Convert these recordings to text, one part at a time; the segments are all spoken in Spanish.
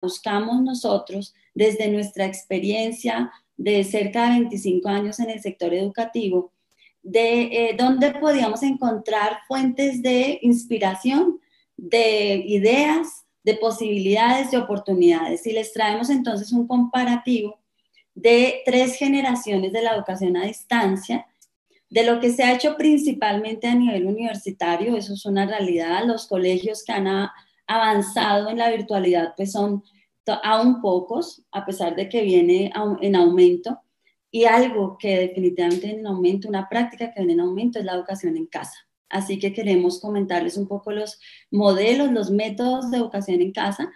buscamos nosotros desde nuestra experiencia de cerca de 25 años en el sector educativo, de dónde podíamos encontrar fuentes de inspiración, de ideas, de posibilidades, de oportunidades. Y les traemos entonces un comparativo de 3 generaciones de la educación a distancia, de lo que se ha hecho principalmente a nivel universitario. Eso es una realidad. Los colegios que han avanzado en la virtualidad pues son aún pocos, a pesar de que viene en aumento. Y algo que definitivamente viene en aumento, una práctica que viene en aumento, es la educación en casa. Así que queremos comentarles un poco los modelos, los métodos de educación en casa,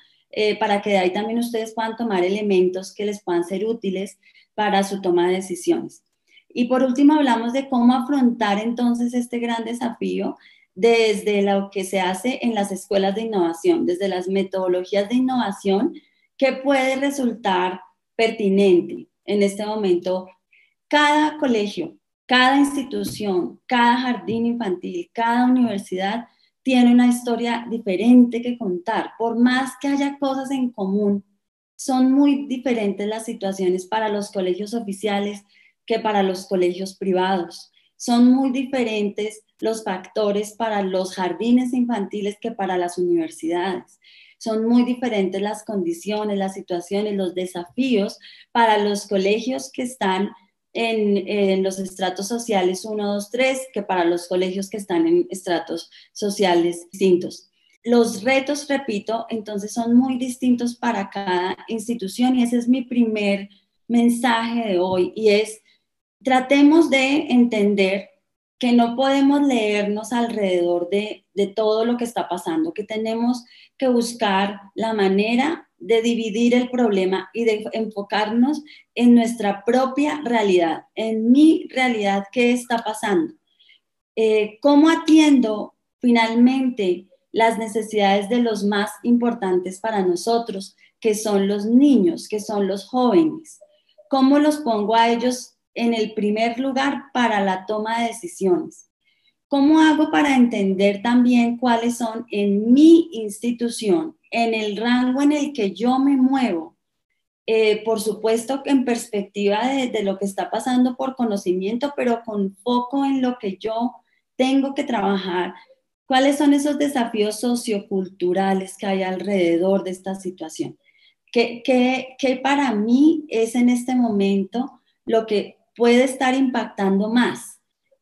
para que de ahí también ustedes puedan tomar elementos que les puedan ser útiles para su toma de decisiones. Y por último hablamos de cómo afrontar entonces este gran desafío desde lo que se hace en las escuelas de innovación, desde las metodologías de innovación, que puede resultar pertinente en este momento. Cada colegio, cada institución, cada jardín infantil, cada universidad tiene una historia diferente que contar. Por más que haya cosas en común, son muy diferentes las situaciones para los colegios oficiales que para los colegios privados. Son muy diferentes los factores para los jardines infantiles que para las universidades. Son muy diferentes las condiciones, las situaciones, los desafíos para los colegios que están en los estratos sociales 1, 2, 3, que para los colegios que están en estratos sociales distintos. Los retos, repito, entonces son muy distintos para cada institución, y ese es mi primer mensaje de hoy, y es: tratemos de entender que no podemos leernos alrededor de todo lo que está pasando, que tenemos que buscar la manera de dividir el problema y de enfocarnos en nuestra propia realidad, en mi realidad. ¿Qué está pasando? ¿Cómo atiendo finalmente las necesidades de los más importantes para nosotros, que son los niños, que son los jóvenes? ¿Cómo los pongo a ellos en el primer lugar para la toma de decisiones? ¿Cómo hago para entender también cuáles son en mi institución, en el rango en el que yo me muevo? Por supuesto que en perspectiva de lo que está pasando por conocimiento, pero con foco en lo que yo tengo que trabajar. ¿Cuáles son esos desafíos socioculturales que hay alrededor de esta situación? ¿Qué para mí es en este momento lo que puede estar impactando más?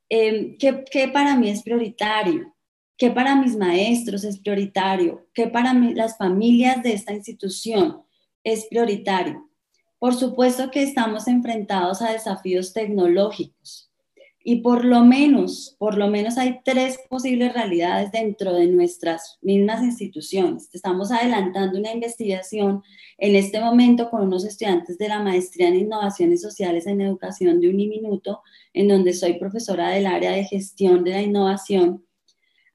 ¿Qué para mí es prioritario? ¿Qué para mis maestros es prioritario? ¿Qué para las familias de esta institución es prioritario? Por supuesto que estamos enfrentados a desafíos tecnológicos, y por lo menos hay 3 posibles realidades dentro de nuestras mismas instituciones. Estamos adelantando una investigación en este momento con unos estudiantes de la maestría en innovaciones sociales en educación de Uniminuto, en donde soy profesora del área de gestión de la innovación,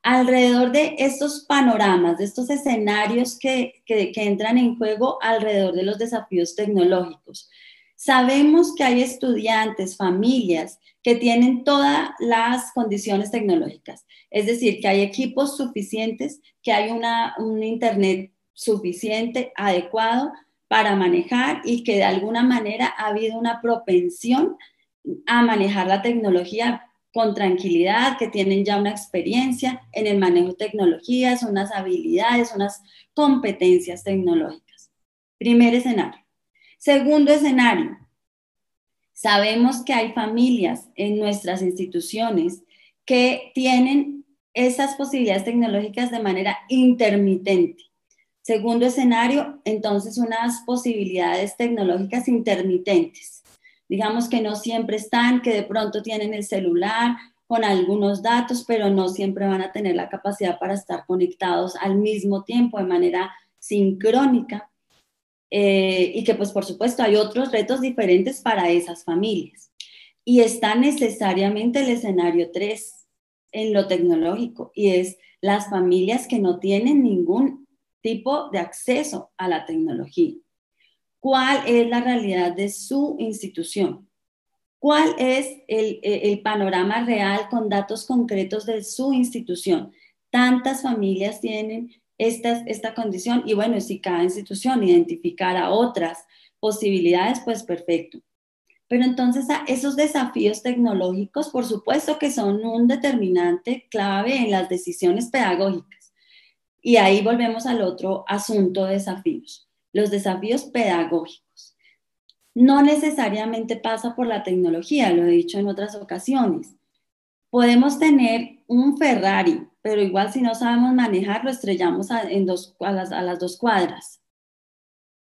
alrededor de estos panoramas, de estos escenarios que entran en juego alrededor de los desafíos tecnológicos. Sabemos que hay estudiantes, familias que tienen todas las condiciones tecnológicas, es decir, que hay equipos suficientes, que hay un internet suficiente, adecuado para manejar, y que de alguna manera ha habido una propensión a manejar la tecnología con tranquilidad, que tienen ya una experiencia en el manejo de tecnologías, unas habilidades, unas competencias tecnológicas. Primer escenario. Segundo escenario. Sabemos que hay familias en nuestras instituciones que tienen esas posibilidades tecnológicas de manera intermitente. Segundo escenario, entonces, unas posibilidades tecnológicas intermitentes. Digamos que no siempre están, que de pronto tienen el celular con algunos datos, pero no siempre van a tener la capacidad para estar conectados al mismo tiempo de manera sincrónica. Y que pues por supuesto hay otros retos diferentes para esas familias. Y está necesariamente el escenario 3 en lo tecnológico, y es las familias que no tienen ningún tipo de acceso a la tecnología. ¿Cuál es la realidad de su institución? ¿Cuál es el panorama real con datos concretos de su institución? Tantas familias tienen esta condición y bueno, si cada institución identificara otras posibilidades, pues perfecto. Pero entonces esos desafíos tecnológicos, por supuesto que son un determinante clave en las decisiones pedagógicas. Y ahí volvemos al otro asunto de desafíos, los desafíos pedagógicos. No necesariamente pasa por la tecnología, lo he dicho en otras ocasiones. Podemos tener un Ferrari, pero igual si no sabemos manejarlo, estrellamos a las 2 cuadras.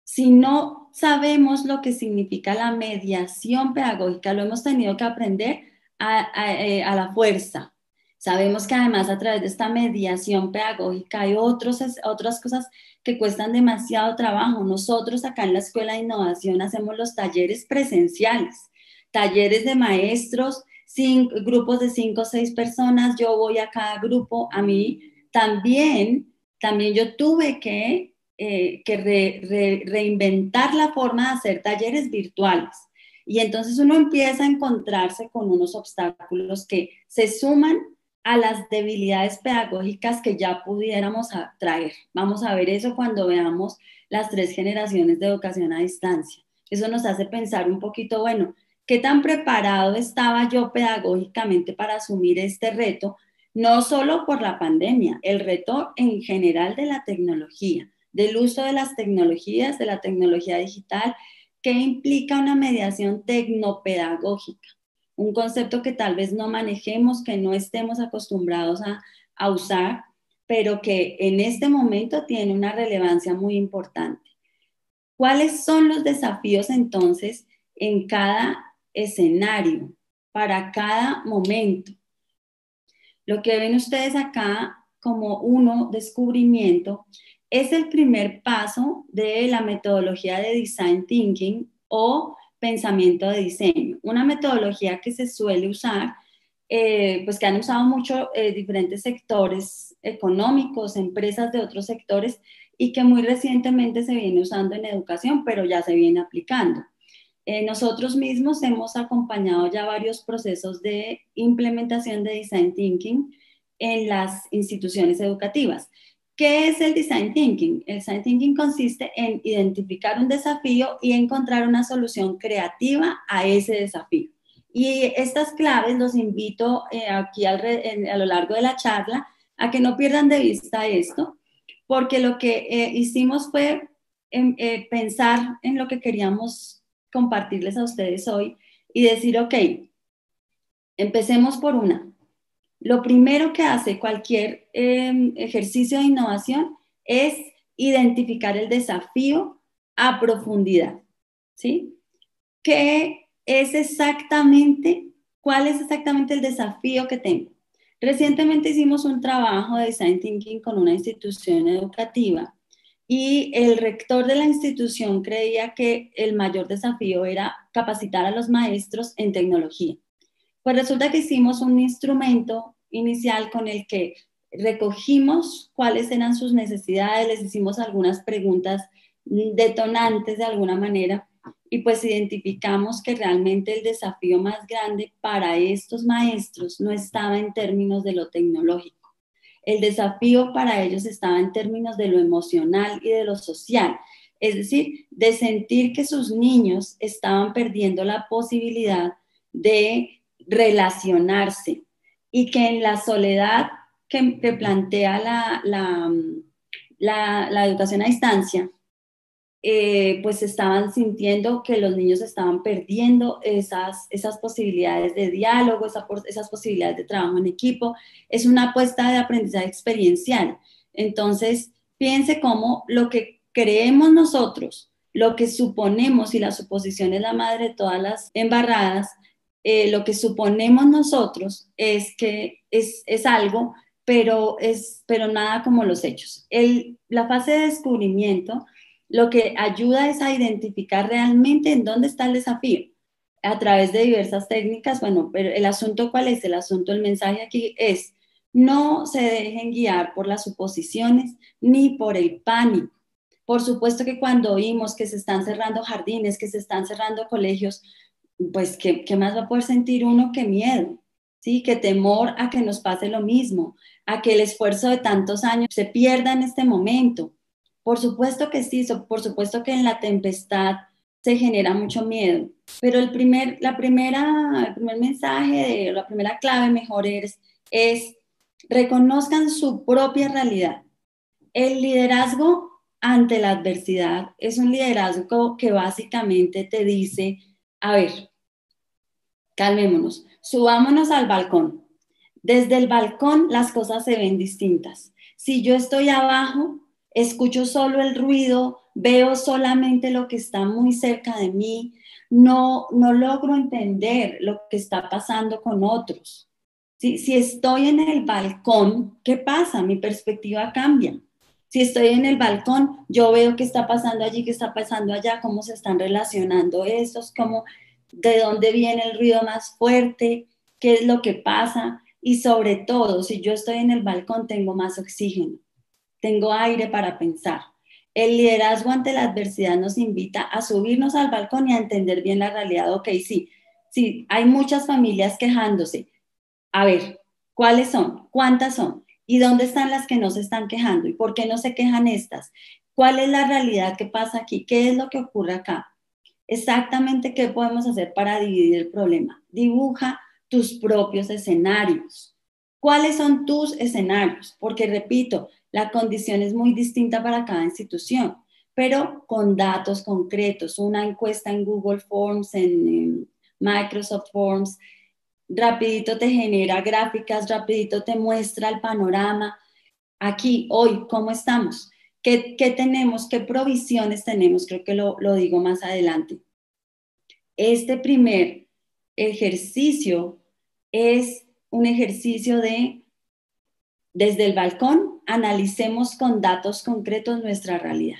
Si no sabemos lo que significa la mediación pedagógica, lo hemos tenido que aprender a la fuerza. Sabemos que además a través de esta mediación pedagógica hay otras cosas que cuestan demasiado trabajo. Nosotros acá en la Escuela de Innovación hacemos los talleres presenciales, talleres de maestros, grupos de 5 o 6 personas, yo voy a cada grupo. A mí también yo tuve que reinventar la forma de hacer talleres virtuales. Y entonces uno empieza a encontrarse con unos obstáculos que se suman a las debilidades pedagógicas que ya pudiéramos traer. Vamos a ver eso cuando veamos las 3 generaciones de educación a distancia. Eso nos hace pensar un poquito, bueno, ¿qué tan preparado estaba yo pedagógicamente para asumir este reto? No solo por la pandemia, el reto en general de la tecnología, del uso de las tecnologías, de la tecnología digital, que implica una mediación tecnopedagógica, un concepto que tal vez no manejemos, que no estemos acostumbrados a usar, pero que en este momento tiene una relevancia muy importante. ¿Cuáles son los desafíos entonces en cada escenario, para cada momento? Lo que ven ustedes acá como descubrimiento es el primer paso de la metodología de Design Thinking o pensamiento de diseño, una metodología que se suele usar, pues que han usado mucho diferentes sectores económicos, empresas de otros sectores y que muy recientemente se viene usando en educación, pero ya se viene aplicando. Nosotros mismos hemos acompañado ya varios procesos de implementación de Design Thinking en las instituciones educativas. ¿Qué es el Design Thinking? El Design Thinking consiste en identificar un desafío y encontrar una solución creativa a ese desafío. Y estas claves los invito aquí a lo largo de la charla a que no pierdan de vista esto, porque lo que hicimos fue pensar en lo que queríamos compartirles a ustedes hoy y decir, ok, empecemos por una. Lo primero que hace cualquier ejercicio de innovación es identificar el desafío a profundidad, ¿sí? ¿Cuál es exactamente el desafío que tengo? Recientemente hicimos un trabajo de Design Thinking con una institución educativa y el rector de la institución creía que el mayor desafío era capacitar a los maestros en tecnología. Pues resulta que hicimos un instrumento inicial con el que recogimos cuáles eran sus necesidades, les hicimos algunas preguntas detonantes de alguna manera y pues identificamos que realmente el desafío más grande para estos maestros no estaba en términos de lo tecnológico. El desafío para ellos estaba en términos de lo emocional y de lo social, es decir, de sentir que sus niños estaban perdiendo la posibilidad de relacionarse y que en la soledad que plantea la educación a distancia, pues estaban sintiendo que los niños estaban perdiendo esas posibilidades de diálogo, esas posibilidades de trabajo en equipo. Es una apuesta de aprendizaje experiencial. Entonces, piense cómo lo que creemos nosotros, lo que suponemos, y la suposición es la madre de todas las embarradas, lo que suponemos nosotros es que es algo, pero nada como los hechos. La fase de descubrimiento lo que ayuda es a identificar realmente en dónde está el desafío a través de diversas técnicas. Bueno, pero el asunto, ¿cuál es? El mensaje aquí es: no se dejen guiar por las suposiciones ni por el pánico. Por supuesto que cuando oímos que se están cerrando jardines, que se están cerrando colegios, pues ¿qué más va a poder sentir uno que miedo? ¿Sí? Que temor a que nos pase lo mismo, a que el esfuerzo de tantos años se pierda en este momento. Por supuesto que sí, por supuesto que en la tempestad se genera mucho miedo, pero el primer mensaje, la primera clave mejor es reconozcan su propia realidad. El liderazgo ante la adversidad es un liderazgo que básicamente te dice, a ver, calmémonos, subámonos al balcón. Desde el balcón las cosas se ven distintas. Si yo estoy abajo, escucho solo el ruido, veo solamente lo que está muy cerca de mí, no logro entender lo que está pasando con otros. Si estoy en el balcón, ¿qué pasa? Mi perspectiva cambia. Si estoy en el balcón, yo veo qué está pasando allí, qué está pasando allá, cómo se están relacionando estos, de dónde viene el ruido más fuerte, qué es lo que pasa. Y sobre todo, si yo estoy en el balcón, tengo más oxígeno, tengo aire para pensar. El liderazgo ante la adversidad nos invita a subirnos al balcón y a entender bien la realidad. Ok, sí, hay muchas familias quejándose. A ver, ¿cuáles son? ¿Cuántas son? ¿Y dónde están las que no se están quejando? ¿Y por qué no se quejan estas? ¿Cuál es la realidad que pasa aquí? ¿Qué es lo que ocurre acá? Exactamente qué podemos hacer para dividir el problema. Dibuja tus propios escenarios. ¿Cuáles son tus escenarios? Porque repito, la condición es muy distinta para cada institución, pero con datos concretos, una encuesta en Google Forms, en Microsoft Forms, rapidito te genera gráficas, rapidito te muestra el panorama. Aquí, hoy, ¿cómo estamos? ¿Qué tenemos? ¿Qué provisiones tenemos? Creo que lo digo más adelante. Este primer ejercicio es un ejercicio desde el balcón, analicemos con datos concretos nuestra realidad.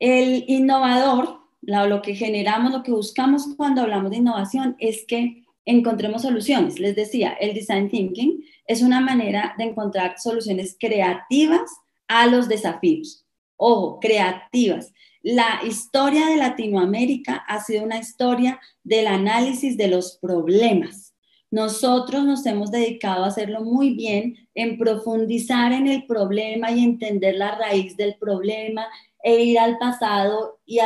El innovador, lo que generamos, lo que buscamos cuando hablamos de innovación es que encontremos soluciones. Les decía, el design thinking es una manera de encontrar soluciones creativas a los desafíos. Ojo, creativas. La historia de Latinoamérica ha sido una historia del análisis de los problemas. Nosotros nos hemos dedicado a hacerlo muy bien, en profundizar en el problema y entender la raíz del problema, e ir al pasado y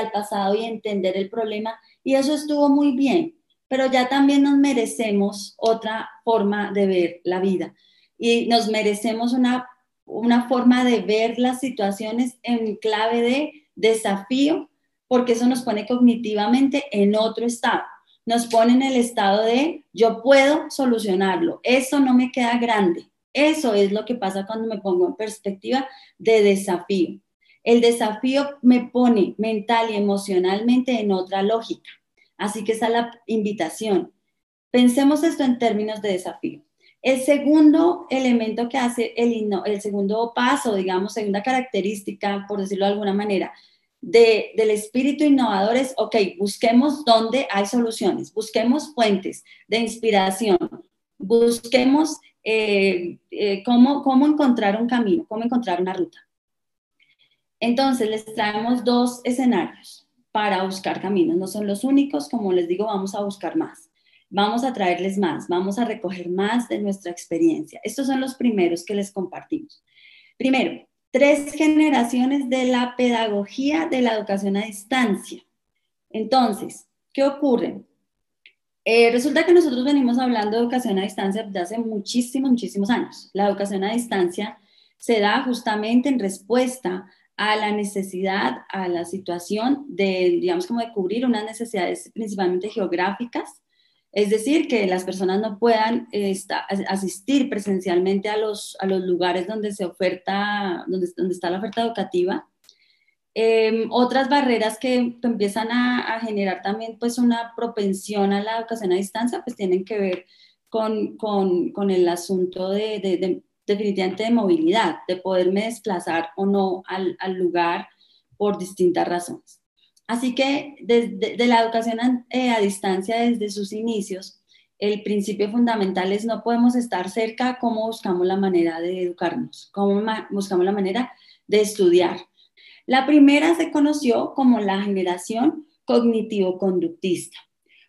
entender el problema, y eso estuvo muy bien, pero ya también nos merecemos otra forma de ver la vida y nos merecemos una forma de ver las situaciones en clave de desafío, porque eso nos pone cognitivamente en otro estado, nos pone en el estado de yo puedo solucionarlo, eso no me queda grande. Eso es lo que pasa cuando me pongo en perspectiva de desafío. El desafío me pone mental y emocionalmente en otra lógica. Así que esa es la invitación. Pensemos esto en términos de desafío. El segundo elemento que hace el segundo paso, digamos, segunda característica, por decirlo de alguna manera, del espíritu innovador es, ok, busquemos dónde hay soluciones, busquemos fuentes de inspiración, busquemos cómo encontrar un camino, cómo encontrar una ruta. Entonces, les traemos dos escenarios para buscar caminos. No son los únicos, como les digo, vamos a buscar más. Vamos a traerles más, vamos a recoger más de nuestra experiencia. Estos son los primeros que les compartimos. Primero, 3 generaciones de la pedagogía de la educación a distancia. Entonces, ¿qué ocurre? Resulta que nosotros venimos hablando de educación a distancia desde hace muchísimos años. La educación a distancia se da justamente en respuesta a la necesidad, a la situación de, digamos, como de cubrir unas necesidades principalmente geográficas, es decir, que las personas no puedan asistir presencialmente a los lugares donde donde está la oferta educativa. Otras barreras que empiezan a generar también pues una propensión a la educación a distancia pues tienen que ver con el asunto definitivamente de movilidad, de poderme desplazar o no al lugar por distintas razones. Así que de la educación a distancia desde sus inicios, el principio fundamental es no podemos estar cerca, cómo buscamos la manera de educarnos, cómo buscamos la manera de estudiar. La primera se conoció como la generación cognitivo-conductista.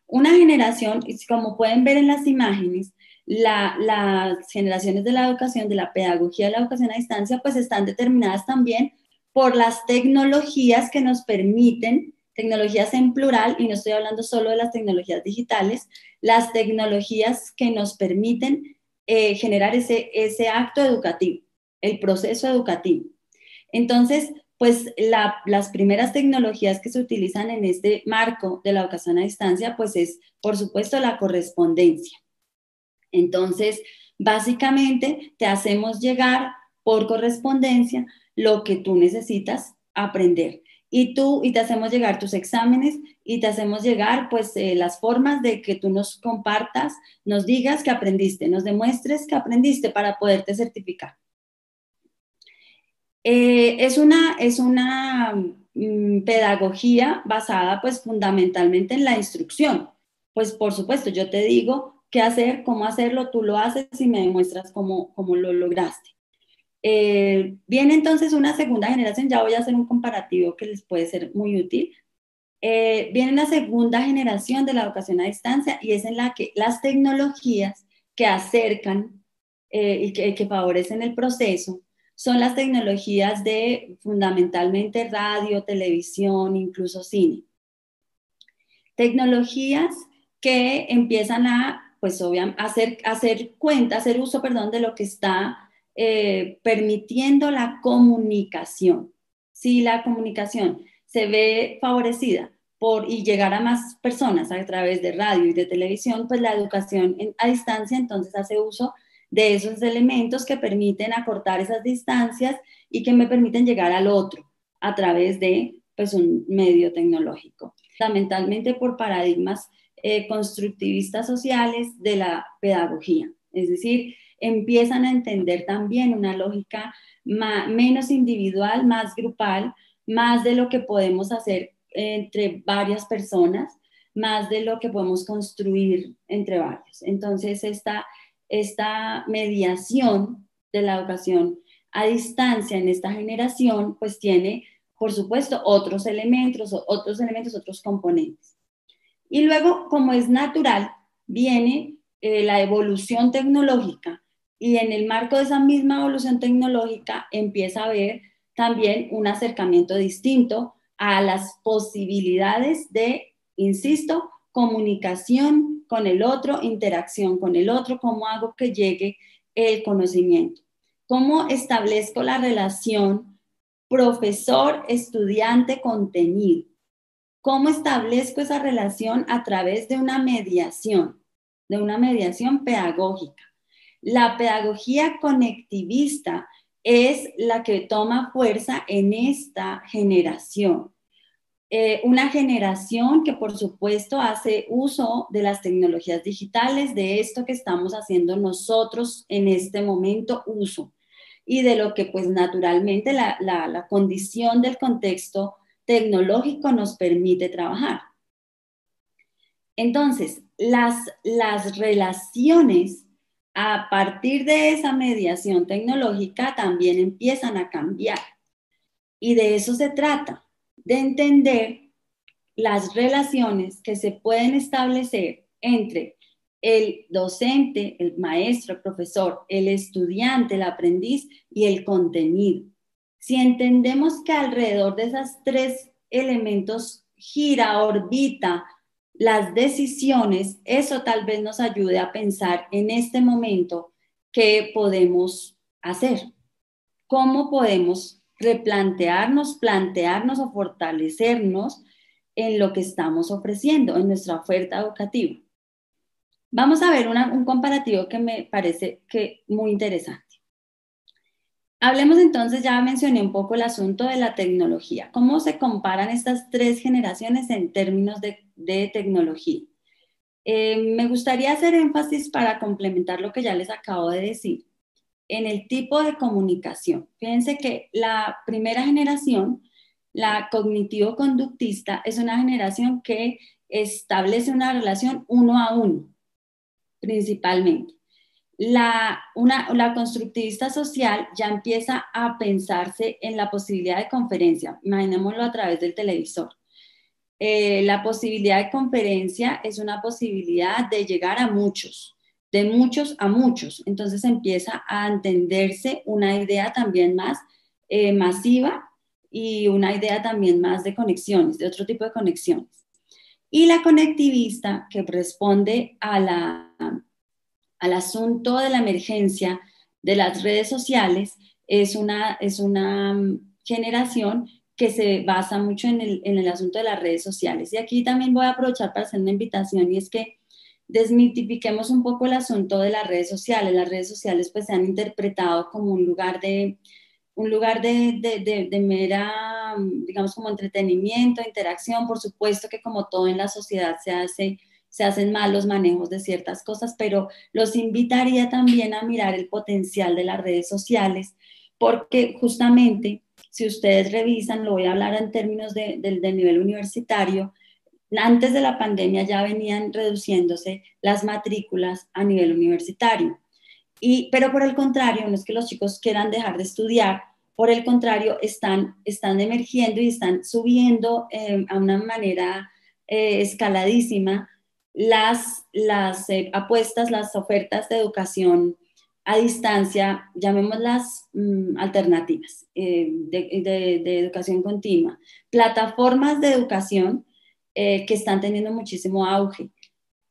Una generación, como pueden ver en las imágenes, las generaciones de la educación, de la pedagogía de la educación a distancia, pues están determinadas también por las tecnologías que nos permiten, tecnologías en plural, y no estoy hablando solo de las tecnologías digitales, las tecnologías que nos permiten generar ese acto educativo, el proceso educativo. Entonces, pues las primeras tecnologías que se utilizan en este marco de la educación a distancia, pues es, por supuesto, la correspondencia. Entonces, básicamente, te hacemos llegar por correspondencia lo que tú necesitas aprender. Y te hacemos llegar tus exámenes y te hacemos llegar pues las formas de que tú nos compartas, nos digas que aprendiste, nos demuestres que aprendiste para poderte certificar. Es una pedagogía basada pues fundamentalmente en la instrucción. Pues por supuesto, yo te digo qué hacer, cómo hacerlo, tú lo haces y me demuestras cómo lo lograste. Viene entonces una segunda generación, ya voy a hacer un comparativo que les puede ser muy útil. Viene una segunda generación de la educación a distancia y es en la que las tecnologías que acercan y que favorecen el proceso son las tecnologías de fundamentalmente radio, televisión, incluso cine. Tecnologías que empiezan a, pues obviamente, hacer uso, perdón, de lo que está permitiendo la comunicación. Si la comunicación se ve favorecida y llegar a más personas a través de radio y de televisión, pues la educación a distancia entonces hace uso de esos elementos que permiten acortar esas distancias y que me permiten llegar al otro a través de pues, un medio tecnológico. Fundamentalmente por paradigmas constructivistas sociales de la pedagogía, es decir, empiezan a entender también una lógica menos individual, más grupal, más de lo que podemos hacer entre varias personas, más de lo que podemos construir entre varios. Entonces, esta mediación de la educación a distancia en esta generación, pues tiene, por supuesto, otros elementos, otros componentes. Y luego, como es natural, viene la evolución tecnológica y en el marco de esa misma evolución tecnológica empieza a haber también un acercamiento distinto a las posibilidades de, insisto, comunicación con el otro, interacción con el otro, cómo hago que llegue el conocimiento, cómo establezco la relación profesor, estudiante, contenido. ¿Cómo establezco esa relación? A través de una mediación pedagógica. La pedagogía conectivista es la que toma fuerza en esta generación. Una generación que por supuesto hace uso de las tecnologías digitales, de esto que estamos haciendo nosotros en este momento uso y de lo que pues naturalmente la condición del contexto tecnológico nos permite trabajar. Entonces, las relaciones a partir de esa mediación tecnológica también empiezan a cambiar. Y de eso se trata, de entender las relaciones que se pueden establecer entre el docente, el maestro, el profesor, el estudiante, el aprendiz y el contenido. Si entendemos que alrededor de esos tres elementos gira, orbita las decisiones, eso tal vez nos ayude a pensar en este momento qué podemos hacer, cómo podemos replantearnos, plantearnos o fortalecernos en lo que estamos ofreciendo, en nuestra oferta educativa. Vamos a ver un comparativo que me parece muy interesante. Hablemos entonces, ya mencioné un poco el asunto de la tecnología. ¿Cómo se comparan estas tres generaciones en términos de tecnología? Me gustaría hacer énfasis para complementar lo que ya les acabo de decir en el tipo de comunicación. Fíjense que la primera generación, la cognitivo-conductista, es una generación que establece una relación uno a uno, principalmente. La constructivista social ya empieza a pensarse en la posibilidad de conferencia, imaginémoslo a través del televisor. La posibilidad de conferencia es una posibilidad de llegar a muchos, de muchos a muchos. Entonces empieza a entenderse una idea también más masiva y una idea también más de conexiones, de otro tipo de conexiones. Y la conectivista, que responde al asunto de la emergencia de las redes sociales, es una generación que se basa mucho en el asunto de las redes sociales. Y aquí también voy a aprovechar para hacer una invitación, y es que desmitifiquemos un poco el asunto de las redes sociales. Las redes sociales pues se han interpretado como un lugar de mera, digamos, como entretenimiento, interacción. Por supuesto que como todo en la sociedad se hacen malos manejos de ciertas cosas, pero los invitaría también a mirar el potencial de las redes sociales, porque justamente si ustedes revisan, lo voy a hablar en términos del nivel universitario, antes de la pandemia ya venían reduciéndose las matrículas a nivel universitario. Pero por el contrario, no es que los chicos quieran dejar de estudiar, por el contrario, están emergiendo y están subiendo a una manera escaladísima las apuestas, las ofertas de educación a distancia, llamémoslas alternativas, de educación continua, plataformas de educación que están teniendo muchísimo auge.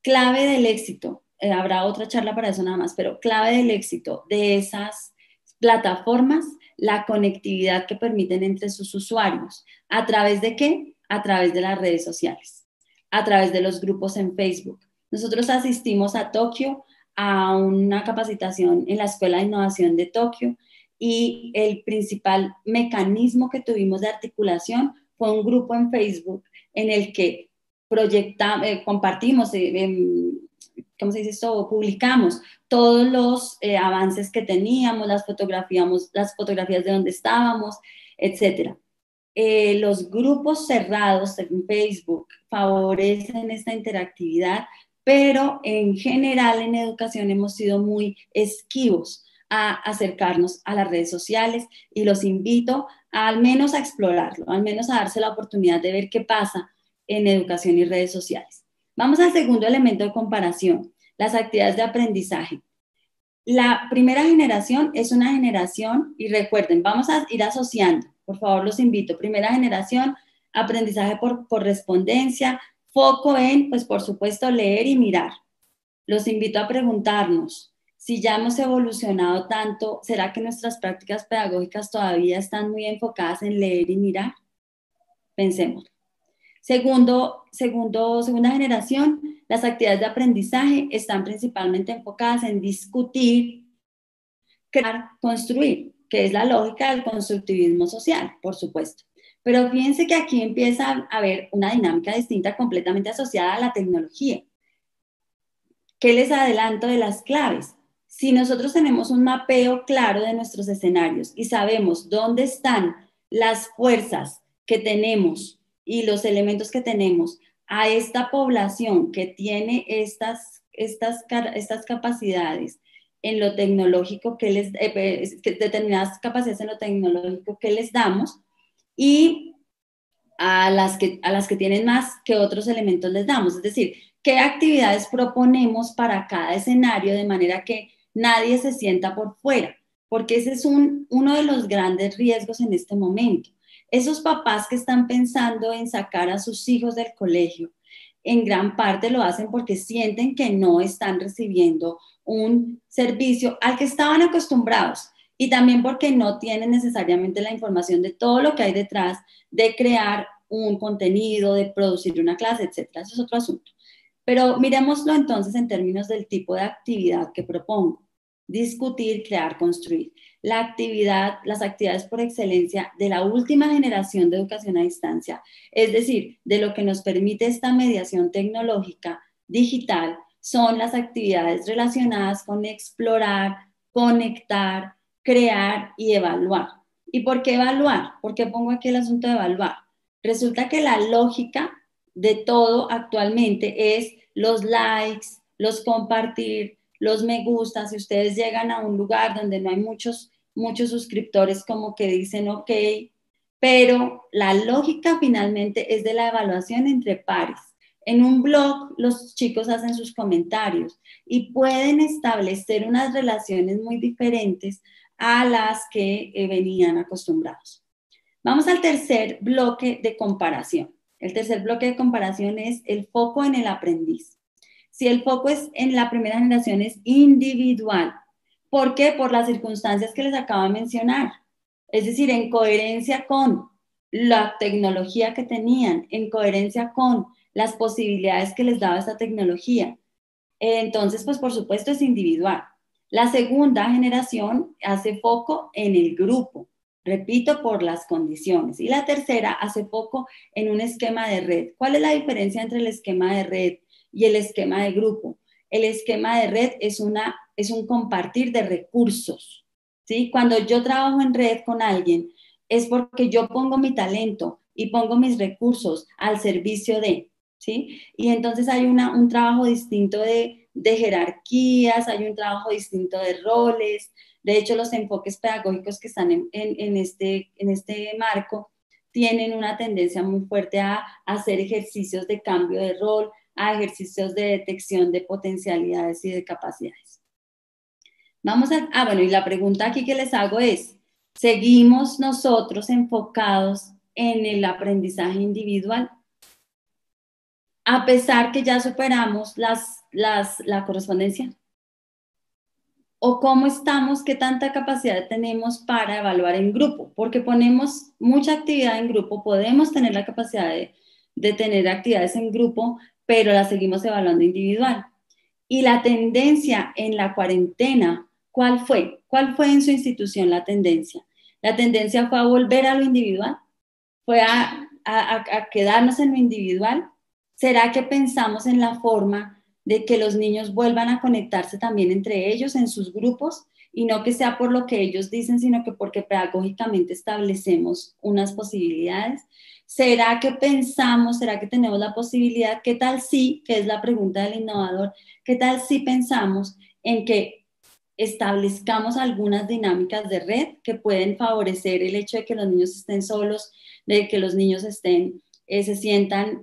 Clave del éxito, habrá otra charla para eso nada más, pero clave del éxito de esas plataformas, la conectividad que permiten entre sus usuarios. ¿A través de qué? A través de las redes sociales, a través de los grupos en Facebook. Nosotros asistimos a Tokio a una capacitación en la Escuela de Innovación de Tokio, y el principal mecanismo que tuvimos de articulación fue un grupo en Facebook en el que compartimos, ¿cómo se dice esto? Publicamos todos los avances que teníamos, las fotografías de donde estábamos, etcétera. Los grupos cerrados en Facebook favorecen esta interactividad, pero en general en educación hemos sido muy esquivos a acercarnos a las redes sociales, y los invito al menos a explorarlo, al menos a darse la oportunidad de ver qué pasa en educación y redes sociales. Vamos al segundo elemento de comparación, las actividades de aprendizaje. La primera generación es una generación, y recuerden, vamos a ir asociando, por favor los invito, primera generación, aprendizaje por correspondencia, foco en, pues por supuesto, leer y mirar. Los invito a preguntarnos, si ya hemos evolucionado tanto, ¿será que nuestras prácticas pedagógicas todavía están muy enfocadas en leer y mirar? Pensemos. Segunda generación, las actividades de aprendizaje están principalmente enfocadas en discutir, crear, construir, que es la lógica del constructivismo social, por supuesto. Pero fíjense que aquí empieza a haber una dinámica distinta completamente asociada a la tecnología. ¿Qué les adelanto de las claves? Si nosotros tenemos un mapeo claro de nuestros escenarios y sabemos dónde están las fuerzas que tenemos y los elementos que tenemos a esta población que tiene estas capacidades en lo tecnológico, determinadas capacidades en lo tecnológico que les damos, y a las que tienen más, que otros elementos les damos. Es decir, qué actividades proponemos para cada escenario de manera que nadie se sienta por fuera, porque ese es uno de los grandes riesgos en este momento. Esos papás que están pensando en sacar a sus hijos del colegio, en gran parte lo hacen porque sienten que no están recibiendo un servicio al que estaban acostumbrados, y también porque no tienen necesariamente la información de todo lo que hay detrás de crear un contenido, de producir una clase, etcétera. Eso es otro asunto. Pero miremoslo entonces en términos del tipo de actividad que propongo. Discutir, crear, construir. Las actividades por excelencia de la última generación de educación a distancia, es decir, de lo que nos permite esta mediación tecnológica digital, son las actividades relacionadas con explorar, conectar, crear y evaluar. ¿Y por qué evaluar? ¿Por qué pongo aquí el asunto de evaluar? Resulta que la lógica de todo actualmente es los likes, los compartir, los me gusta. Si ustedes llegan a un lugar donde no hay muchos suscriptores, como que dicen ok, pero la lógica finalmente es de la evaluación entre pares, En un blog los chicos hacen sus comentarios y pueden establecer unas relaciones muy diferentes a las que venían acostumbrados. Vamos al tercer bloque de comparación. El tercer bloque de comparación es el foco en el aprendiz. Si el foco es en la primera generación es individual, ¿por qué? Por las circunstancias que les acabo de mencionar. Es decir, en coherencia con la tecnología que tenían, en coherencia con las posibilidades que les daba esta tecnología. Entonces, pues por supuesto es individual. La segunda generación hace foco en el grupo, repito, por las condiciones. Y la tercera hace foco en un esquema de red. ¿Cuál es la diferencia entre el esquema de red y el esquema de grupo? El esquema de red es un compartir de recursos, ¿sí? Cuando yo trabajo en red con alguien, es porque yo pongo mi talento y pongo mis recursos al servicio de, ¿sí? Y entonces hay un trabajo distinto de jerarquías, hay un trabajo distinto de roles. De hecho, los enfoques pedagógicos que están en este marco tienen una tendencia muy fuerte a hacer ejercicios de cambio de rol, a ejercicios de detección de potencialidades y de capacidades. Bueno, y la pregunta aquí que les hago es, ¿seguimos nosotros enfocados en el aprendizaje individual? A pesar que ya superamos la correspondencia. ¿O cómo estamos, qué tanta capacidad tenemos para evaluar en grupo? Porque ponemos mucha actividad en grupo, podemos tener la capacidad de tener actividades en grupo, pero las seguimos evaluando individual. Y la tendencia en la cuarentena, ¿cuál fue? ¿Cuál fue en su institución la tendencia? La tendencia fue a volver a lo individual, fue a quedarnos en lo individual. ¿Será que pensamos en la forma de que los niños vuelvan a conectarse también entre ellos en sus grupos y no que sea por lo que ellos dicen, sino que porque pedagógicamente establecemos unas posibilidades? ¿Será que pensamos, será que tenemos la posibilidad, qué tal si, que es la pregunta del innovador, qué tal si pensamos en que establezcamos algunas dinámicas de red que pueden favorecer el hecho de que los niños estén solos, de que los niños se sientan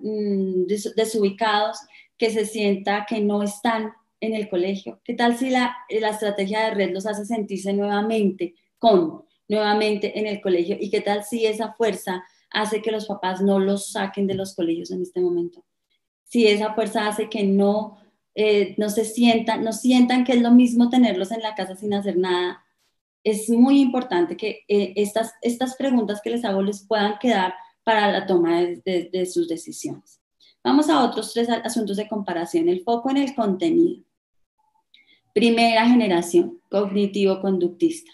desubicados, que se sienta que no están en el colegio? ¿Qué tal si la estrategia de red los hace sentirse nuevamente en el colegio? ¿Y qué tal si esa fuerza hace que los papás no los saquen de los colegios en este momento? Si esa fuerza hace que no sientan que es lo mismo tenerlos en la casa sin hacer nada. Es muy importante que estas preguntas que les hago les puedan quedar para la toma de sus decisiones. Vamos a otros 3 asuntos de comparación. El foco en el contenido. Primera generación, cognitivo-conductista.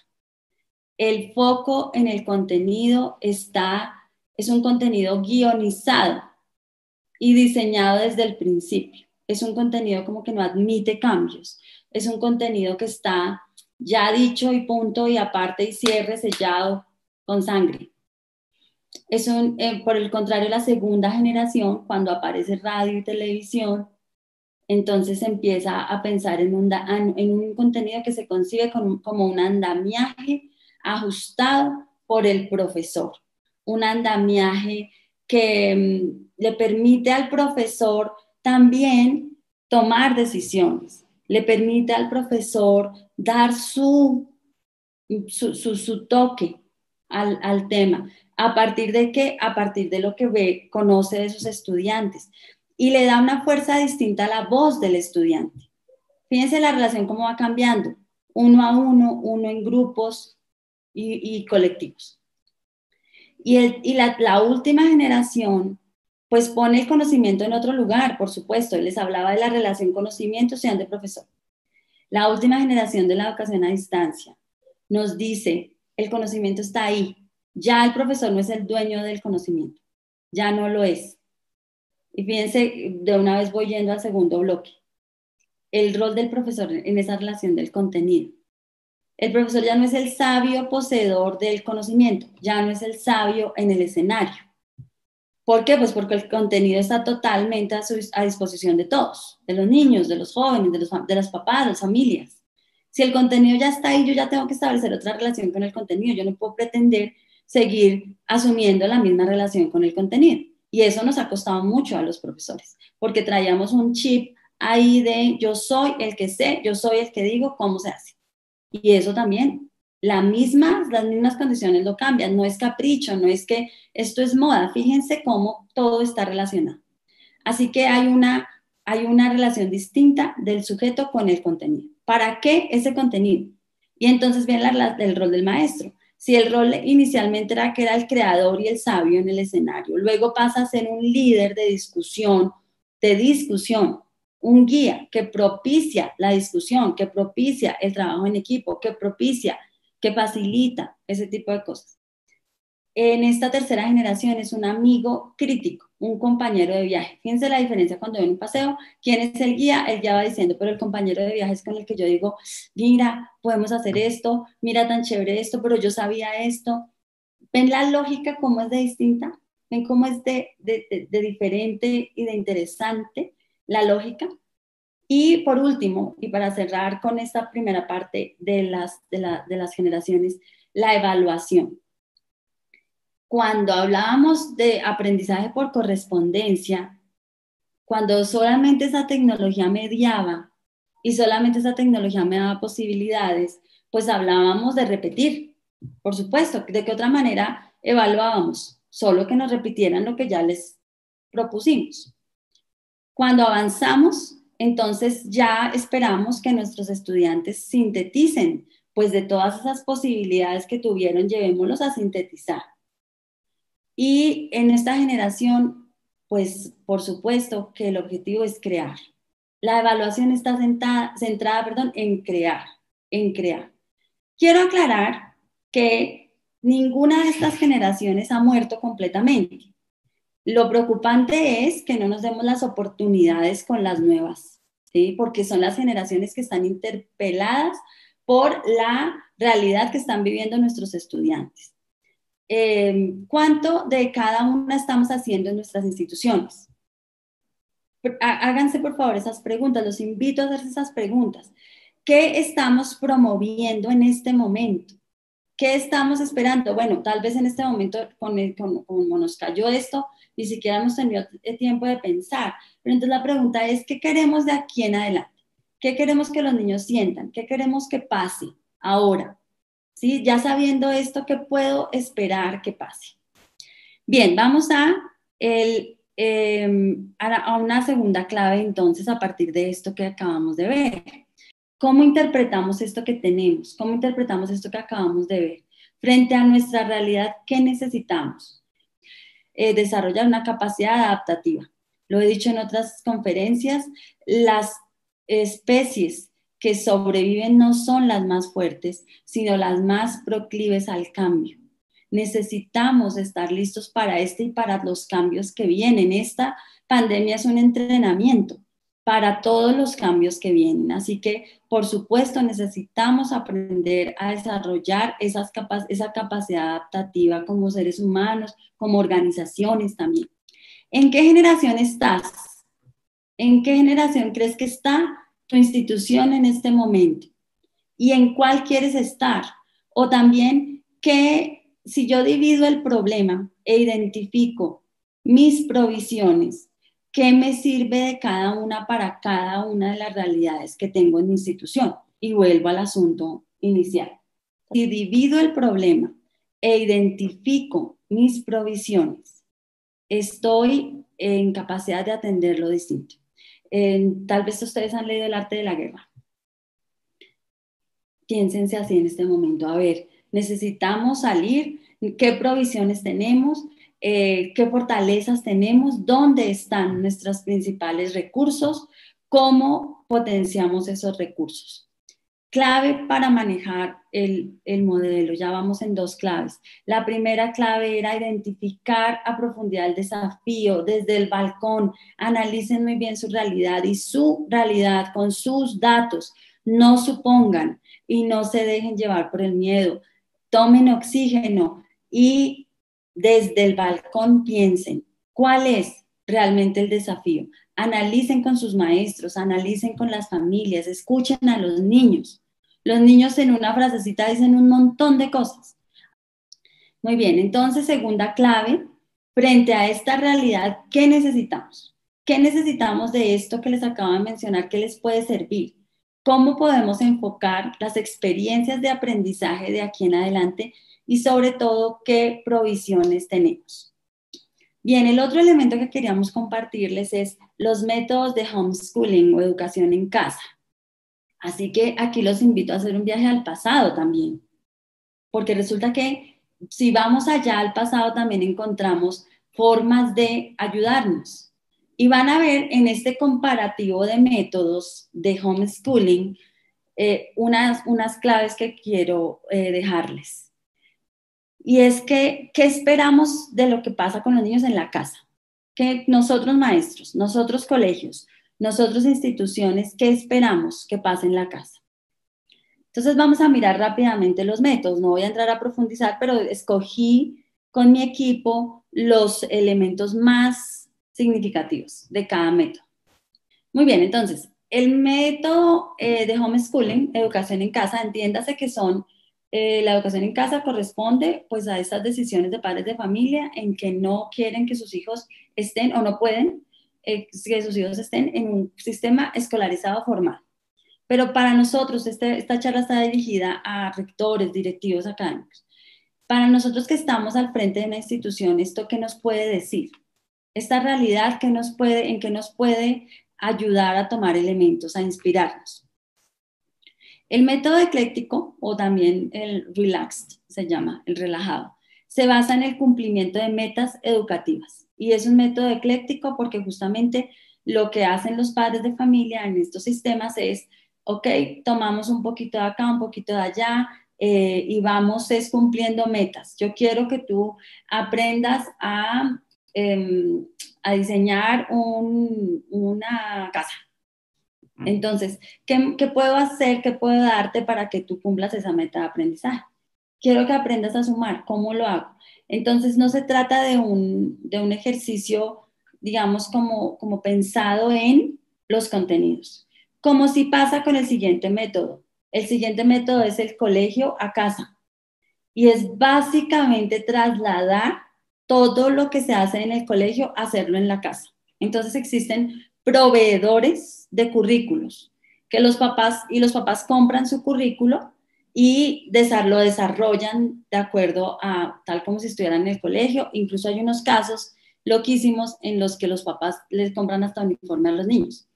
El foco en el contenido es un contenido guionizado y diseñado desde el principio. Es un contenido como que no admite cambios. Es un contenido que está ya dicho y punto y aparte y cierre sellado con sangre. Por el contrario, la segunda generación, cuando aparece radio y televisión, entonces empieza a pensar en un contenido que se concibe como un andamiaje ajustado por el profesor. Un andamiaje que le permite al profesor también tomar decisiones, le permite al profesor dar su toque al tema. ¿A partir de qué? A partir de lo que conoce de sus estudiantes. Y le da una fuerza distinta a la voz del estudiante. Fíjense la relación cómo va cambiando, uno a uno en grupos y colectivos. Y la última generación, pues pone el conocimiento en otro lugar, por supuesto. Les hablaba de la relación conocimiento estudiante-profesor. La última generación de la educación a distancia nos dice, el conocimiento está ahí. Ya el profesor no es el dueño del conocimiento, ya no lo es. Y fíjense, de una vez voy yendo al segundo bloque. El rol del profesor en esa relación del contenido. El profesor ya no es el sabio poseedor del conocimiento, ya no es el sabio en el escenario. ¿Por qué? Pues porque el contenido está totalmente a disposición de todos, de los niños, de los jóvenes, de los papás, de las familias. Si el contenido ya está ahí, yo ya tengo que establecer otra relación con el contenido. Yo no puedo pretender seguir asumiendo la misma relación con el contenido. Y eso nos ha costado mucho a los profesores, porque traíamos un chip ahí de yo soy el que sé, yo soy el que digo cómo se hace. Y eso también, las mismas condiciones lo cambian, no es capricho, no es que esto es moda, fíjense cómo todo está relacionado. Así que hay una relación distinta del sujeto con el contenido. ¿Para qué ese contenido? Y entonces viene el rol del maestro. Si el rol inicialmente era que era el creador y el sabio en el escenario, luego pasa a ser un líder de discusión, un guía que propicia la discusión, que propicia el trabajo en equipo, que propicia, que facilita ese tipo de cosas. En esta tercera generación es un amigo crítico, un compañero de viaje. Fíjense la diferencia cuando ven un paseo. ¿Quién es el guía? Él ya va diciendo, pero el compañero de viaje es con el que yo digo, mira, podemos hacer esto, mira tan chévere esto, pero yo sabía esto. ¿Ven la lógica cómo es de distinta? ¿Ven cómo es de diferente y de interesante la lógica? Y por último, y para cerrar con esta primera parte de las generaciones, la evaluación. Cuando hablábamos de aprendizaje por correspondencia, cuando solamente esa tecnología mediaba y solamente esa tecnología me daba posibilidades, pues hablábamos de repetir. Por supuesto, ¿de qué otra manera evaluábamos? Solo que nos repitieran lo que ya les propusimos. Cuando avanzamos, entonces ya esperamos que nuestros estudiantes sinteticen, pues de todas esas posibilidades que tuvieron, llevémoslos a sintetizar. Y en esta generación, pues por supuesto que el objetivo es crear. La evaluación está centrada en crear, en crear. Quiero aclarar que ninguna de estas generaciones ha muerto completamente. Lo preocupante es que no nos demos las oportunidades con las nuevas, ¿sí? Porque son las generaciones que están interpeladas por la realidad que están viviendo nuestros estudiantes. ¿Cuánto de cada una estamos haciendo en nuestras instituciones? Háganse por favor esas preguntas, los invito a hacerse esas preguntas. ¿Qué estamos promoviendo en este momento? ¿Qué estamos esperando? Bueno, tal vez en este momento, como nos cayó esto, ni siquiera hemos tenido tiempo de pensar. Pero entonces la pregunta es, ¿qué queremos de aquí en adelante? ¿Qué queremos que los niños sientan? ¿Qué queremos que pase ahora? ¿Sí? Ya sabiendo esto, ¿qué puedo esperar que pase? Bien, vamos a una segunda clave entonces a partir de esto que acabamos de ver. ¿Cómo interpretamos esto que tenemos? ¿Cómo interpretamos esto que acabamos de ver? Frente a nuestra realidad, ¿qué necesitamos? Desarrollar una capacidad adaptativa. Lo he dicho en otras conferencias, las especies que sobreviven no son las más fuertes, sino las más proclives al cambio. Necesitamos estar listos para este y para los cambios que vienen. Esta pandemia es un entrenamiento para todos los cambios que vienen. Así que, por supuesto, necesitamos aprender a desarrollar esa capacidad adaptativa como seres humanos, como organizaciones también. ¿En qué generación estás? ¿En qué generación crees que está tu institución en este momento? ¿Y en cuál quieres estar? O también, si yo divido el problema e identifico mis provisiones, ¿qué me sirve de cada una para cada una de las realidades que tengo en mi institución? Y vuelvo al asunto inicial. Si divido el problema e identifico mis provisiones, estoy en capacidad de atenderlo distinto. Tal vez ustedes han leído El arte de la guerra. Piénsense así en este momento. A ver, necesitamos salir, qué provisiones tenemos, qué fortalezas tenemos, dónde están nuestros principales recursos, cómo potenciamos esos recursos. Clave para manejar el modelo, ya vamos en dos claves. La primera clave era identificar a profundidad el desafío desde el balcón, analicen muy bien su realidad y su realidad con sus datos, no supongan y no se dejen llevar por el miedo, tomen oxígeno y desde el balcón piensen, ¿cuál es realmente el desafío? Analicen con sus maestros, analicen con las familias, escuchen a los niños. Los niños en una frasecita dicen un montón de cosas. Muy bien, entonces segunda clave, frente a esta realidad, ¿qué necesitamos? ¿Qué necesitamos de esto que les acabo de mencionar que les puede servir? ¿Cómo podemos enfocar las experiencias de aprendizaje de aquí en adelante? Y sobre todo, ¿qué provisiones tenemos? Bien, el otro elemento que queríamos compartirles es los métodos de homeschooling o educación en casa. Así que aquí los invito a hacer un viaje al pasado también, porque resulta que si vamos allá al pasado también encontramos formas de ayudarnos. Y van a ver en este comparativo de métodos de homeschooling unas claves que quiero dejarles. Y es que, ¿qué esperamos de lo que pasa con los niños en la casa? Que nosotros maestros, nosotros colegios, nosotros instituciones, ¿qué esperamos que pase en la casa? Entonces vamos a mirar rápidamente los métodos. No voy a entrar a profundizar, pero escogí con mi equipo los elementos más significativos de cada método. Muy bien, entonces, el método de homeschooling, educación en casa, entiéndase que son, la educación en casa corresponde pues a estas decisiones de padres de familia en que no quieren que sus hijos estén o no pueden que sus hijos estén en un sistema escolarizado formal. Pero para nosotros, esta charla está dirigida a rectores, directivos académicos. Para nosotros que estamos al frente de una institución, ¿esto qué nos puede decir? Esta realidad ¿en qué nos puede ayudar a tomar elementos, a inspirarnos? El método ecléctico, o también el relaxed, se llama, el relajado, se basa en el cumplimiento de metas educativas. Y es un método ecléctico porque justamente lo que hacen los padres de familia en estos sistemas es, ok, tomamos un poquito de acá, un poquito de allá, y vamos cumpliendo metas. Yo quiero que tú aprendas a diseñar una casa. Entonces, ¿qué puedo hacer? ¿Qué puedo darte para que tú cumplas esa meta de aprendizaje? Quiero que aprendas a sumar. ¿Cómo lo hago? Entonces, no se trata de un ejercicio, digamos, como pensado en los contenidos. Como si pasa con el siguiente método. El siguiente método es el colegio a casa. Y es básicamente trasladar todo lo que se hace en el colegio, hacerlo en la casa. Entonces existen proveedores de currículos, que los papás compran su currículo y lo desarrollan de acuerdo a tal como si estuvieran en el colegio. Incluso hay unos casos loquísimos en los que los papás les compran hasta uniforme a los niños.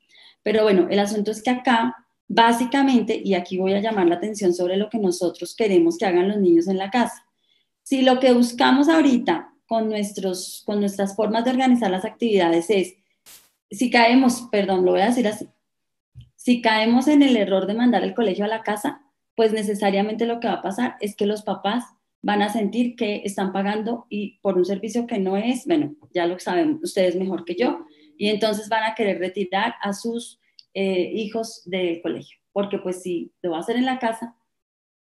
Pero bueno, el asunto es que acá, básicamente, y aquí voy a llamar la atención sobre lo que nosotros queremos que hagan los niños en la casa. Si lo que buscamos ahorita con nuestras formas de organizar las actividades es, si caemos, perdón, lo voy a decir así, si caemos en el error de mandar el colegio a la casa, pues necesariamente lo que va a pasar es que los papás van a sentir que están pagando y por un servicio que no es, bueno, ya lo saben ustedes mejor que yo, y entonces van a querer retirar a sus hijos del colegio, porque pues si lo va a hacer en la casa,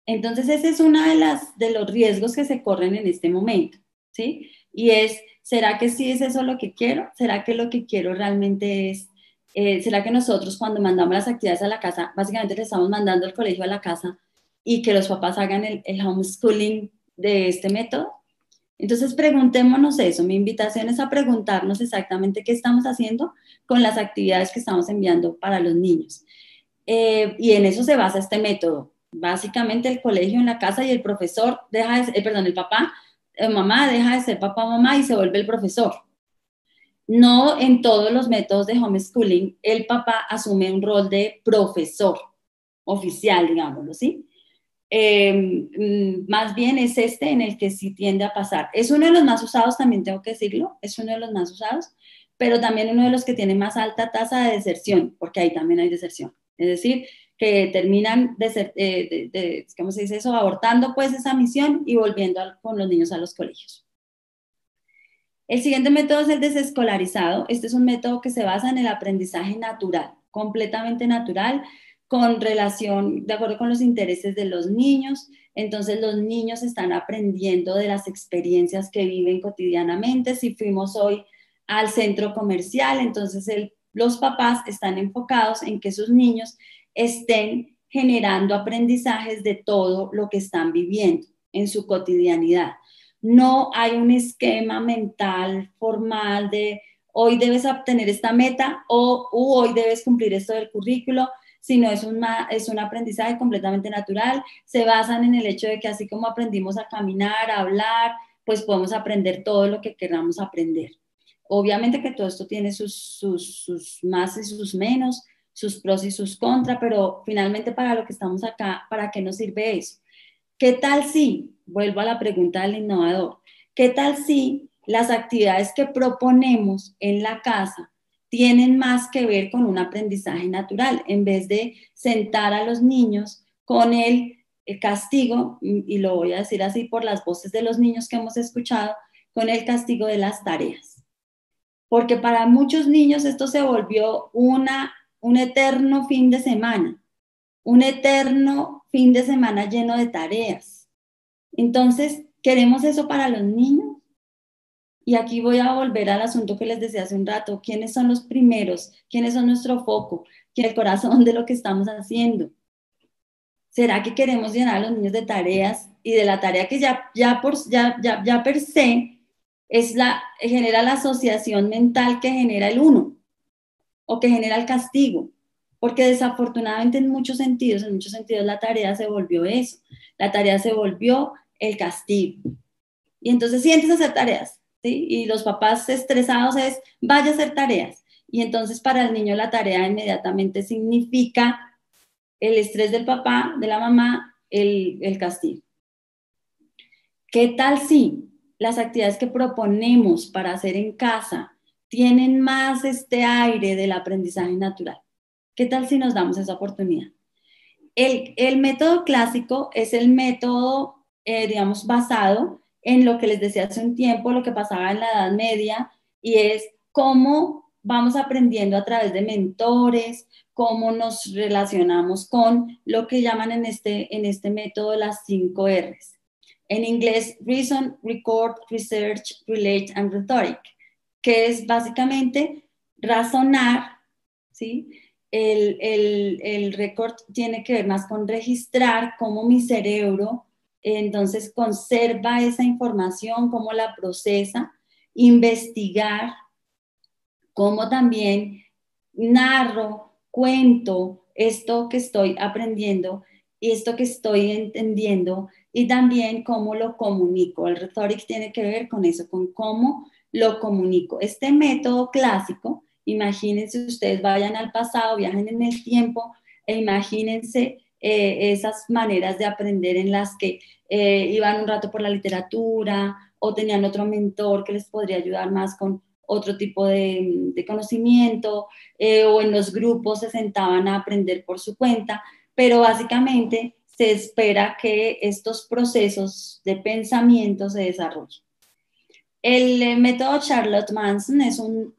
entonces ese es uno de los riesgos que se corren en este momento, ¿sí? Y es, ¿será que sí es eso lo que quiero? ¿Será que lo que quiero realmente es, será que nosotros cuando mandamos las actividades a la casa, básicamente le estamos mandando el colegio a la casa y que los papás hagan el homeschooling de este método? Entonces preguntémonos eso, mi invitación es a preguntarnos exactamente qué estamos haciendo con las actividades que estamos enviando para los niños. Y en eso se basa este método. Básicamente el colegio en la casa y el profesor el papá, mamá deja de ser papá, mamá y se vuelve el profesor. No en todos los métodos de homeschooling el papá asume un rol de profesor oficial, digámoslo, ¿sí? Más bien es este en el que sí tiende a pasar. Es uno de los más usados, también tengo que decirlo, es uno de los más usados, pero también uno de los que tiene más alta tasa de deserción, porque ahí también hay deserción. Es decir, que terminan, ¿cómo se dice eso? Abortando pues esa misión y volviendo con los niños a los colegios. El siguiente método es el desescolarizado. Este es un método que se basa en el aprendizaje natural, completamente natural, con relación, de acuerdo con los intereses de los niños. Entonces los niños están aprendiendo de las experiencias que viven cotidianamente. Si fuimos hoy al centro comercial, entonces los papás están enfocados en que sus niños estén generando aprendizajes de todo lo que están viviendo en su cotidianidad. No hay un esquema mental formal de hoy debes obtener esta meta o hoy debes cumplir esto del currículo, sino es un aprendizaje completamente natural. Se basan en el hecho de que así como aprendimos a caminar, a hablar, pues podemos aprender todo lo que queramos aprender. Obviamente que todo esto tiene sus más y sus menos, sus pros y sus contras, pero finalmente para lo que estamos acá, ¿para qué nos sirve eso? ¿Qué tal si, vuelvo a la pregunta del innovador, qué tal si las actividades que proponemos en la casa tienen más que ver con un aprendizaje natural, en vez de sentar a los niños con el castigo, y lo voy a decir así por las voces de los niños que hemos escuchado, con el castigo de las tareas? Porque para muchos niños esto se volvió un eterno fin de semana, un eterno fin de semana lleno de tareas. Entonces, ¿queremos eso para los niños? Y aquí voy a volver al asunto que les decía hace un rato. ¿Quiénes son los primeros? ¿Quiénes son nuestro foco? ¿Quién es el corazón de lo que estamos haciendo? ¿Será que queremos llenar a los niños de tareas y de la tarea que ya per se genera la asociación mental que genera el uno o que genera el castigo? Porque desafortunadamente en muchos sentidos la tarea se volvió eso. La tarea se volvió el castigo. Y entonces sientes a hacer tareas, ¿sí? Y los papás estresados es, vaya a hacer tareas. Y entonces para el niño la tarea inmediatamente significa el estrés del papá, de la mamá, el castigo. ¿Qué tal si las actividades que proponemos para hacer en casa tienen más este aire del aprendizaje natural? ¿Qué tal si nos damos esa oportunidad? El método clásico es el método, digamos, basado en lo que les decía hace un tiempo, lo que pasaba en la Edad Media, y es cómo vamos aprendiendo a través de mentores, cómo nos relacionamos con lo que llaman en este método las 5 R's. En inglés, Reason, Record, Research, Relate and Rhetoric, que es básicamente razonar, ¿sí? El record tiene que ver más con registrar cómo mi cerebro entonces conserva esa información, cómo la procesa, investigar, cómo también narro, cuento esto que estoy aprendiendo y esto que estoy entendiendo, y también cómo lo comunico. El rhetoric tiene que ver con eso, con cómo lo comunico. Este método clásico, imagínense ustedes vayan al pasado, viajen en el tiempo e imagínense esas maneras de aprender en las que iban un rato por la literatura o tenían otro mentor que les podría ayudar más con otro tipo de conocimiento, o en los grupos se sentaban a aprender por su cuenta, pero básicamente se espera que estos procesos de pensamiento se desarrollen. El método Charlotte Manson es un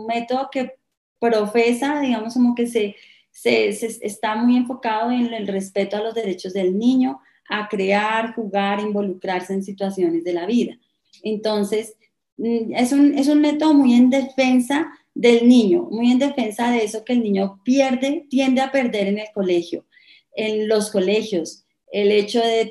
método que profesa, digamos, como que se está muy enfocado en el respeto a los derechos del niño, a crear, jugar, involucrarse en situaciones de la vida. Entonces, es un método muy en defensa del niño, muy en defensa de eso que el niño tiende a perder en el colegio, en los colegios, el hecho de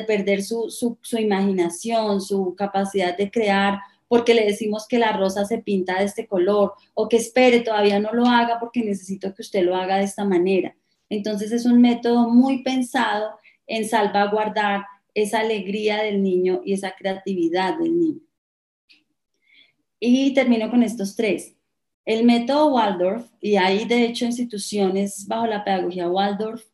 perder su imaginación, su capacidad de crear, porque le decimos que la rosa se pinta de este color, o que espere, todavía no lo haga porque necesito que usted lo haga de esta manera. Entonces es un método muy pensado en salvaguardar esa alegría del niño y esa creatividad del niño. Y termino con estos 3. El método Waldorf, y hay de hecho instituciones bajo la pedagogía Waldorf,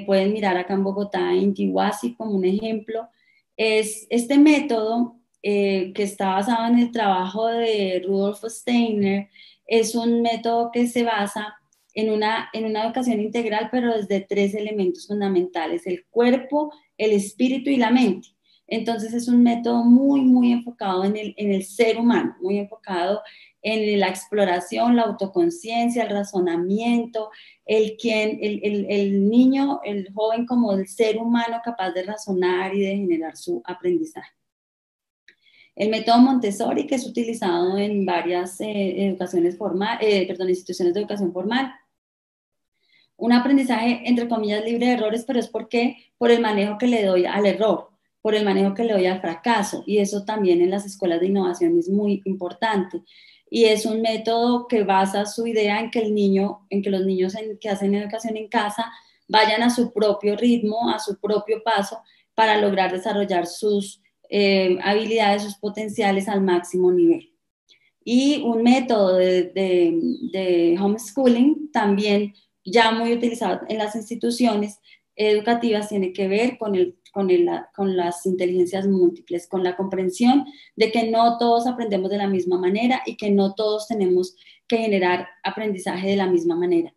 pueden mirar acá en Bogotá, en Intihuasi como un ejemplo, es este método que está basado en el trabajo de Rudolf Steiner. Es un método que se basa en una educación integral, pero desde 3 elementos fundamentales: el cuerpo, el espíritu y la mente. Entonces es un método muy, muy enfocado en el ser humano, muy enfocado en la exploración, la autoconciencia, el razonamiento, el niño, el joven como el ser humano capaz de razonar y de generar su aprendizaje. El método Montessori, que es utilizado en varias instituciones de educación formal. Un aprendizaje, entre comillas, libre de errores, pero es por el manejo que le doy al error, por el manejo que le doy al fracaso, y eso también en las escuelas de innovación es muy importante. Y es un método que basa su idea en que el niño, en que los niños que hacen educación en casa vayan a su propio ritmo, a su propio paso, para lograr desarrollar sus habilidades, sus potenciales al máximo nivel. Y un método de homeschooling también ya muy utilizado en las instituciones educativas tiene que ver con las inteligencias múltiples, con la comprensión de que no todos aprendemos de la misma manera y que no todos tenemos que generar aprendizaje de la misma manera.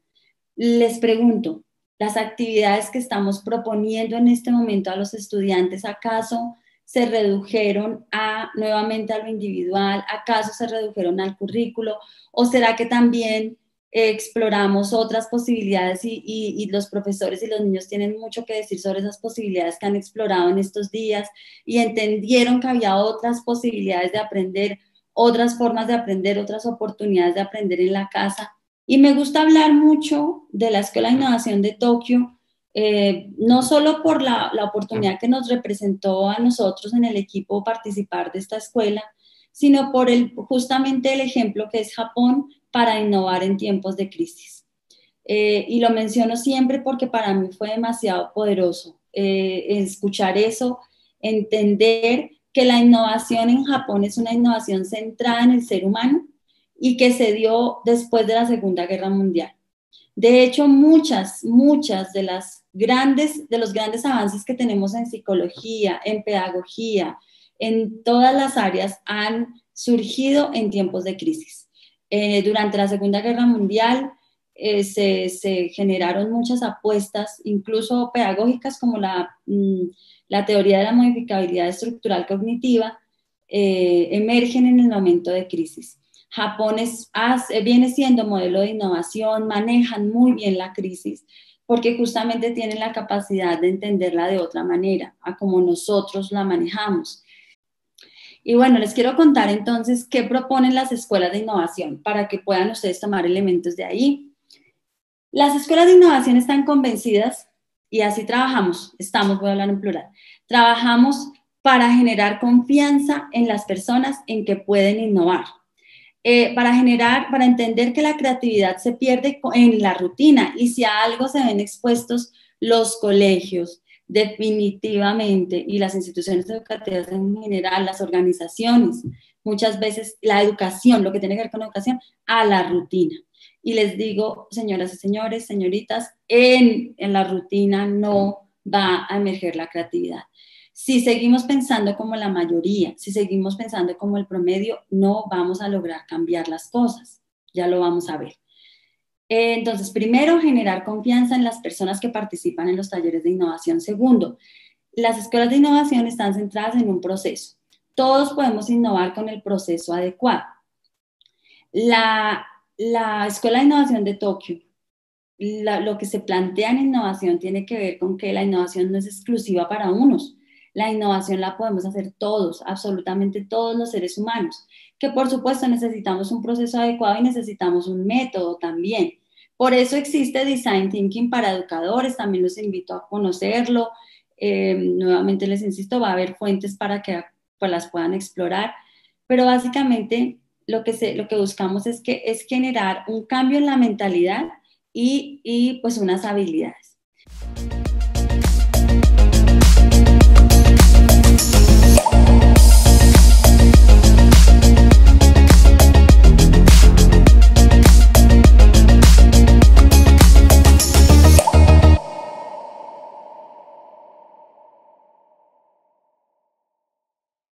Les pregunto, ¿las actividades que estamos proponiendo en este momento a los estudiantes, acaso se redujeron nuevamente a lo individual? ¿Acaso se redujeron al currículo? ¿O será que también exploramos otras posibilidades y los profesores y los niños tienen mucho que decir sobre esas posibilidades que han explorado en estos días y entendieron que había otras posibilidades de aprender, otras formas de aprender, otras oportunidades de aprender en la casa? Y me gusta hablar mucho de la Escuela de Innovación de Tokio, no solo por la oportunidad que nos representó a nosotros en el equipo participar de esta escuela, sino por justamente el ejemplo que es Japón para innovar en tiempos de crisis. Y lo menciono siempre porque para mí fue demasiado poderoso escuchar eso, entender que la innovación en Japón es una innovación centrada en el ser humano y que se dio después de la Segunda Guerra Mundial. De hecho, muchas de los grandes avances que tenemos en psicología, en pedagogía, en todas las áreas han surgido en tiempos de crisis. Durante la Segunda Guerra Mundial se generaron muchas apuestas, incluso pedagógicas, como la teoría de la modificabilidad estructural cognitiva, emergen en el momento de crisis. Japón viene siendo modelo de innovación, manejan muy bien la crisis, porque justamente tienen la capacidad de entenderla de otra manera, a como nosotros la manejamos. Y bueno, les quiero contar entonces qué proponen las escuelas de innovación para que puedan ustedes tomar elementos de ahí. Las escuelas de innovación están convencidas, y así trabajamos, voy a hablar en plural, trabajamos para generar confianza en las personas en que pueden innovar. Para entender que la creatividad se pierde en la rutina, y si a algo se ven expuestos los colegios, definitivamente, y las instituciones educativas en general, las organizaciones, muchas veces la educación, lo que tiene que ver con la educación, a la rutina. Y les digo, señoras y señores, señoritas, en la rutina no va a emerger la creatividad. Si seguimos pensando como la mayoría, si seguimos pensando como el promedio, no vamos a lograr cambiar las cosas. Ya lo vamos a ver. Entonces, primero, generar confianza en las personas que participan en los talleres de innovación. Segundo, las escuelas de innovación están centradas en un proceso. Todos podemos innovar con el proceso adecuado. La Escuela de Innovación de Tokio, lo que se plantea en innovación tiene que ver con que la innovación no es exclusiva para unos. La innovación la podemos hacer todos, absolutamente todos los seres humanos, que por supuesto necesitamos un proceso adecuado y necesitamos un método también. Por eso existe Design Thinking para educadores, también los invito a conocerlo. Nuevamente les insisto, va a haber fuentes para que pues, las puedan explorar, pero básicamente lo que buscamos es generar un cambio en la mentalidad y pues unas habilidades.